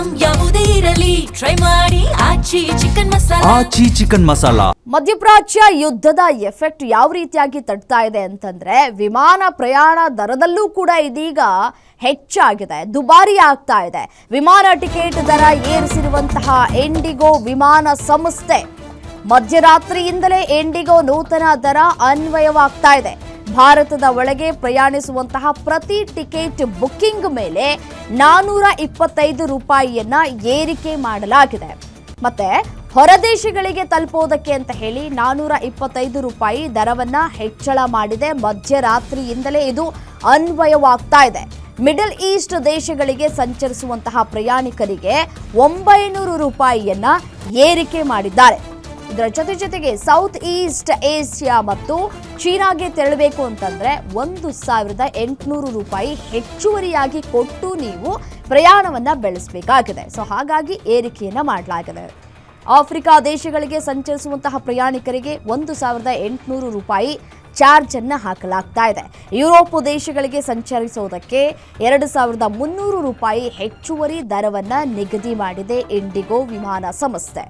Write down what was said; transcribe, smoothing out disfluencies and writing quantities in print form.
Item ಯಾವುದೇ ಇರಲಿ try ಮಾಡಿ ಆಚಿ ಚಿಕನ್ ಮಸಾಲಾ. ಮಧ್ಯಪ್ರಾಚ್ಯ ಯುದ್ಧದ ಎಫೆಕ್ಟ್ ಯಾವ ರೀತಿಯಾಗಿ ತಡ್ತಾ ಇದೆ ಅಂತಂದ್ರೆ ವಿಮಾನ ಪ್ರಯಾಣ ದರದಲ್ಲೂ ಕೂಡ ಇದೀಗ ಹೆಚ್ಚಾಗಿದೆ, ದುಬಾರಿ ಆಗ್ತಾ ಇದೆ. ವಿಮಾನ ಟಿಕೆಟ್ ದರ ಏರಿಸಿರುವಂತಹ ಇಂಡಿಗೋ ವಿಮಾನ ಸಂಸ್ಥೆ ಮಧ್ಯರಾತ್ರಿಯಿಂದಲೇ ಇಂಡಿಗೋ ನೂತನ ದರ ಅನ್ವಯವಾಗ್ತಾ ಇದೆ. ಭಾರತದ ಒಳಗೆ ಪ್ರಯಾಣಿಸುವಂತಹ ಪ್ರತಿ ಟಿಕೆಟ್ ಬುಕ್ಕಿಂಗ್ ಮೇಲೆ 425 ರೂಪಾಯಿಯನ್ನ ಏರಿಕೆ ಮಾಡಲಾಗಿದೆ. ಮತ್ತೆ ಹೊರದೇಶಗಳಿಗೆ ತಲುಪೋದಕ್ಕೆ ಅಂತ ಹೇಳಿ 425 ರೂಪಾಯಿ ದರವನ್ನ ಹೆಚ್ಚಳ ಮಾಡಿದೆ. ಮಧ್ಯರಾತ್ರಿಯಿಂದಲೇ ಇದು ಅನ್ವಯವಾಗ್ತಾ ಇದೆ. ಮಿಡಲ್ ಈಸ್ಟ್ ದೇಶಗಳಿಗೆ ಸಂಚರಿಸುವಂತಹ ಪ್ರಯಾಣಿಕರಿಗೆ 900 ರೂಪಾಯಿಯನ್ನ ಏರಿಕೆ ಮಾಡಿದ್ದಾರೆ. ಇದರ ಜೊತೆಗೆ ಸೌತ್ ಈಸ್ಟ್ ಏಷ್ಯಾ ಮತ್ತು ಚೀನಾಗೆ ತೆರಳಬೇಕು ಅಂತಂದ್ರೆ 1800 ರೂಪಾಯಿ ಹೆಚ್ಚುವರಿಯಾಗಿ ಕೊಟ್ಟು ನೀವು ಪ್ರಯಾಣವನ್ನ ಬೆಳೆಸಬೇಕಾಗಿದೆ. ಸೊ ಹಾಗಾಗಿ ಏರಿಕೆಯನ್ನ ಮಾಡಲಾಗಿದೆ. ಆಫ್ರಿಕಾ ದೇಶಗಳಿಗೆ ಸಂಚರಿಸುವಂತಹ ಪ್ರಯಾಣಿಕರಿಗೆ 1800 ರೂಪಾಯಿ ಚಾರ್ಜ್ ಅನ್ನ ಹಾಕಲಾಗ್ತಾ ಇದೆ. ಯುರೋಪ್ ದೇಶಗಳಿಗೆ ಸಂಚರಿಸುವುದಕ್ಕೆ 2300 ರೂಪಾಯಿ ಹೆಚ್ಚುವರಿ ದರವನ್ನ ನಿಗದಿ ಮಾಡಿದೆ ಇಂಡಿಗೋ ವಿಮಾನ ಸಂಸ್ಥೆ.